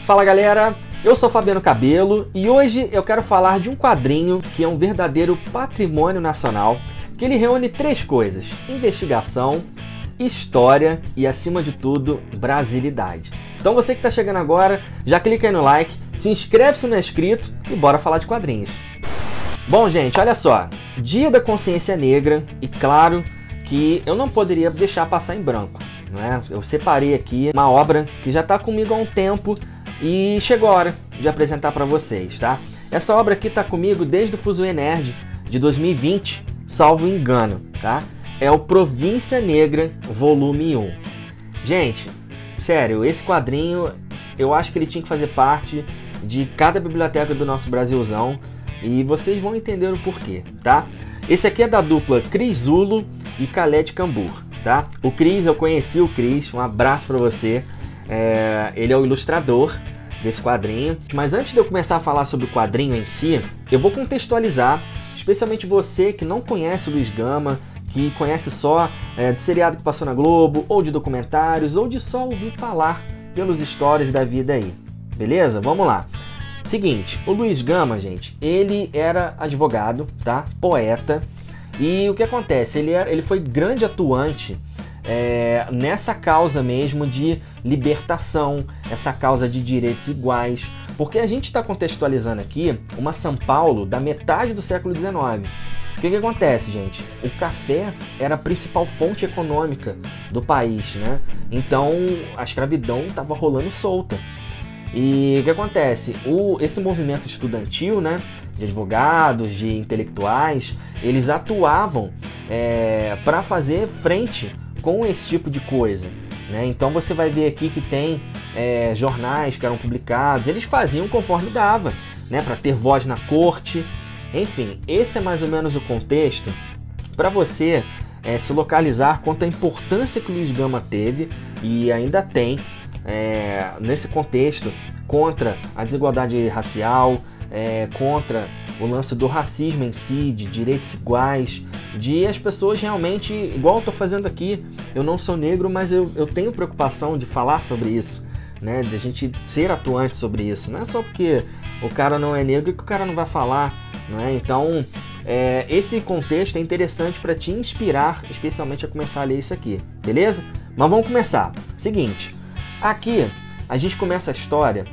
Fala galera, eu sou Fabiano Cabelo e hoje eu quero falar de um quadrinho que é um verdadeiro patrimônio nacional, que ele reúne três coisas: investigação, história e, acima de tudo, brasilidade. Então você que está chegando agora, já clica aí no like, se inscreve se não é inscrito e bora falar de quadrinhos. Bom gente, olha só, Dia da Consciência Negra, e claro que eu não poderia deixar passar em branco, né? Eu separei aqui uma obra que já está comigo há um tempo e chegou a hora de apresentar para vocês, tá? Essa obra aqui está comigo desde o Fuzue Nerd de 2020, salvo engano, tá? É o Província Negra, volume 1. Gente, sério, esse quadrinho eu acho que ele tinha que fazer parte de cada biblioteca do nosso Brasilzão e vocês vão entender o porquê, tá? Esse aqui é da dupla Cris Zulo e Khaled Cambur, tá? O Cris, eu conheci o Cris, um abraço para você. Ele é o ilustrador desse quadrinho. Mas antes de eu começar a falar sobre o quadrinho em si, eu vou contextualizar, especialmente você que não conhece o Luiz Gama, que conhece só do seriado que passou na Globo, ou de documentários, ou de só ouvir falar pelos stories da vida aí. Beleza? Vamos lá. Seguinte, o Luiz Gama, gente, ele era advogado, tá? Poeta. E o que acontece? Ele foi grande atuante nessa causa mesmo de libertação, essa causa de direitos iguais, porque a gente está contextualizando aqui uma São Paulo da metade do século XIX. O que acontece, gente? O café era a principal fonte econômica do país, né? Então a escravidão estava rolando solta. E o que acontece? Esse movimento estudantil, né, de advogados, de intelectuais, eles atuavam para fazer frente com esse tipo de coisa, né? Então você vai ver aqui que tem jornais que eram publicados, eles faziam conforme dava, né, para ter voz na corte. Enfim, esse é mais ou menos o contexto para você se localizar quanto à importância que o Luiz Gama teve e ainda tem nesse contexto contra a desigualdade racial, contra o lance do racismo em si, de direitos iguais, de as pessoas realmente, igual eu estou fazendo aqui, eu não sou negro, mas eu tenho preocupação de falar sobre isso, né? De a gente ser atuante sobre isso. Não é só porque o cara não é negro que o cara não vai falar, né? Então, esse contexto é interessante para te inspirar, especialmente a começar a ler isso aqui, beleza? Mas vamos começar. Seguinte, aqui a gente começa a história,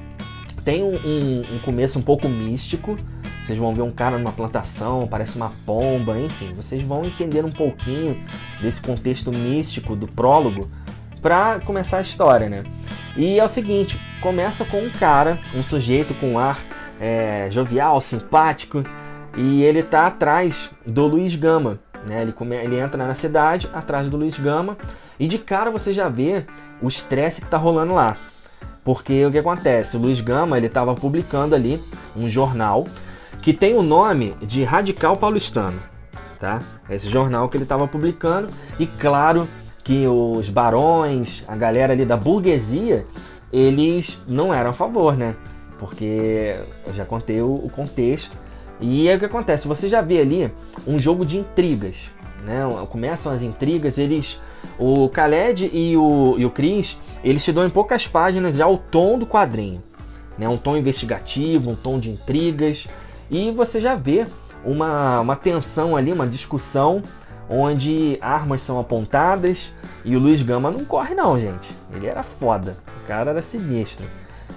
tem um começo um pouco místico. Vocês vão ver um cara numa plantação, parece uma pomba, enfim, vocês vão entender um pouquinho desse contexto místico do prólogo para começar a história, né? E é o seguinte, começa com um cara, um sujeito com um ar jovial, simpático, e ele tá atrás do Luiz Gama, né? Ele entra na cidade atrás do Luiz Gama e de cara você já vê o estresse que tá rolando lá. Porque o que acontece? O Luiz Gama, ele estava publicando ali um jornal que tem o nome de Radical Paulistano, tá? Esse jornal que ele estava publicando, e claro que os barões, a galera ali da burguesia, eles não eram a favor, né? Porque eu já contei o contexto. E aí o que acontece? Você já vê ali um jogo de intrigas, né? Começam as intrigas, o Khaled e o Cris, eles te dão em poucas páginas já o tom do quadrinho, né? Um tom investigativo, um tom de intrigas, e você já vê uma tensão ali, uma discussão onde armas são apontadas e o Luiz Gama não corre não, gente. Ele era foda, o cara era sinistro.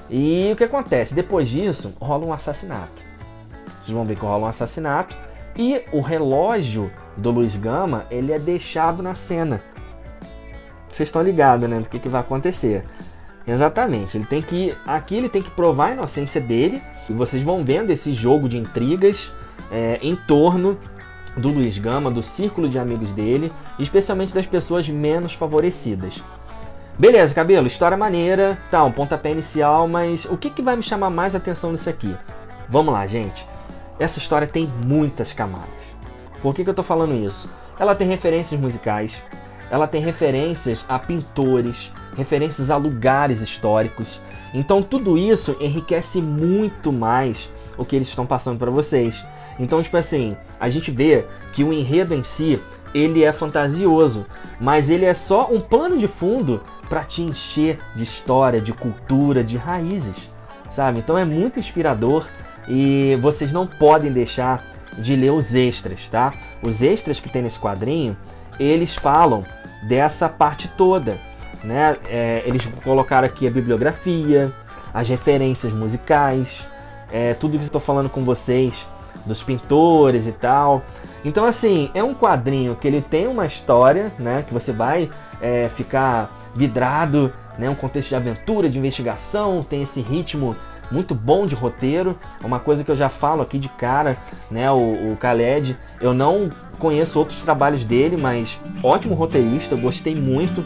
E o que acontece? Depois disso rola um assassinato. Vocês vão ver que rola um assassinato e o relógio do Luiz Gama, ele é deixado na cena. Vocês estão ligados, né, do que vai acontecer. Exatamente, aqui ele tem que provar a inocência dele, e vocês vão vendo esse jogo de intrigas em torno do Luiz Gama, do círculo de amigos dele, especialmente das pessoas menos favorecidas. Beleza, Cabelo, história maneira, tá, um pontapé inicial, mas o que vai me chamar mais atenção nisso aqui? Vamos lá, gente. Essa história tem muitas camadas. Por que eu tô falando isso? Ela tem referências musicais, ela tem referências a pintores, referências a lugares históricos. Então tudo isso enriquece muito mais o que eles estão passando para vocês. Então, tipo assim, a gente vê que o enredo em si, ele é fantasioso, mas ele é só um plano de fundo para te encher de história, de cultura, de raízes. sabe? Então é muito inspirador e vocês não podem deixar de ler os extras, tá? Os extras que tem nesse quadrinho, eles falam dessa parte toda, né? Eles colocaram aqui a bibliografia, as referências musicais, tudo que eu estou falando com vocês, dos pintores e tal. Então assim, é um quadrinho que ele tem uma história, né? Que você vai ficar vidrado, né? Um contexto de aventura, de investigação, tem esse ritmo muito bom de roteiro. Uma coisa que eu já falo aqui de cara, né? O Khaled, eu não conheço outros trabalhos dele, mas ótimo roteirista, eu gostei muito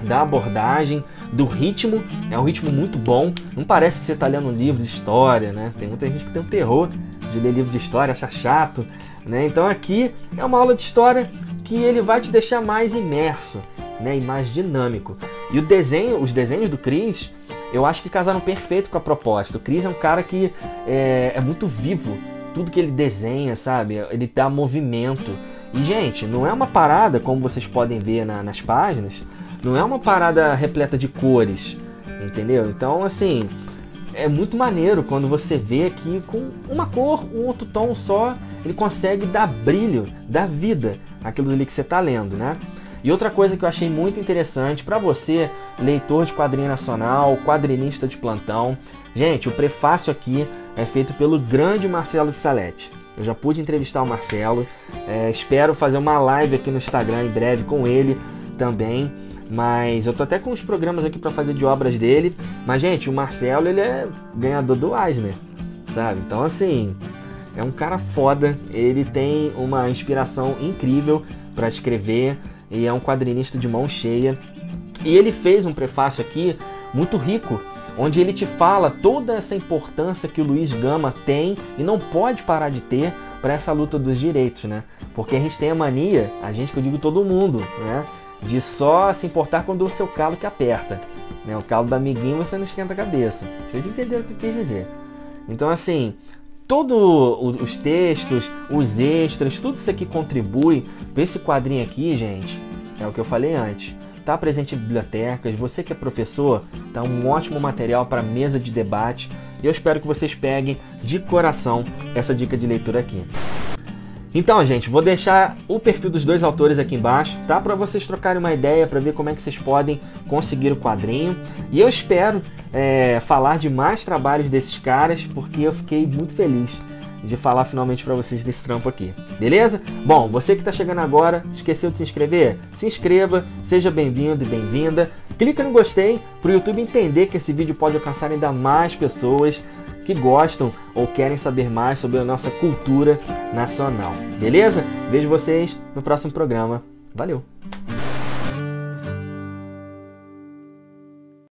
da abordagem, do ritmo, é um ritmo muito bom, não parece que você está lendo um livro de história, né? Tem muita gente que tem um terror de ler livro de história, acha chato, né? Então aqui é uma aula de história que ele vai te deixar mais imerso, né? E mais dinâmico. E os desenhos do Chris, eu acho que casaram perfeito com a proposta. O Chris é um cara que é muito vivo, tudo que ele desenha, sabe? Ele dá movimento. E, gente, não é uma parada, como vocês podem ver nas páginas, não é uma parada repleta de cores, entendeu? Então, assim, é muito maneiro quando você vê aqui com uma cor, um outro tom só, ele consegue dar brilho, dar vida àquilo ali que você está lendo, né? E outra coisa que eu achei muito interessante para você, leitor de quadrinho nacional, quadrinista de plantão, gente, o prefácio aqui é feito pelo grande Marcelo de Salete. Eu já pude entrevistar o Marcelo, espero fazer uma live aqui no Instagram em breve com ele também, mas eu tô até com uns programas aqui para fazer de obras dele. Mas, gente, o Marcelo, ele é ganhador do Eisner, sabe? Então, assim, é um cara foda, ele tem uma inspiração incrível para escrever e é um quadrinista de mão cheia. E ele fez um prefácio aqui muito rico, onde ele te fala toda essa importância que o Luiz Gama tem e não pode parar de ter para essa luta dos direitos, né? Porque a gente tem a mania, a gente que eu digo todo mundo, né? De só se importar quando o seu calo que aperta, né? O calo do amiguinho você não esquenta a cabeça. Vocês entenderam o que eu quis dizer. Então, assim, todos os textos, os extras, tudo isso aqui contribui para esse quadrinho aqui, gente. É o que eu falei antes. Está presente em bibliotecas, você que é professor, tá um ótimo material para mesa de debate. E eu espero que vocês peguem de coração essa dica de leitura aqui. Então, gente, vou deixar o perfil dos dois autores aqui embaixo, tá? Para vocês trocarem uma ideia, para ver como é que vocês podem conseguir o quadrinho. E eu espero falar de mais trabalhos desses caras, porque eu fiquei muito feliz de falar finalmente para vocês desse trampo aqui, beleza? Bom, você que está chegando agora, esqueceu de se inscrever? Se inscreva, seja bem-vindo e bem-vinda. Clica no gostei para o YouTube entender que esse vídeo pode alcançar ainda mais pessoas que gostam ou querem saber mais sobre a nossa cultura nacional, beleza? Vejo vocês no próximo programa. Valeu!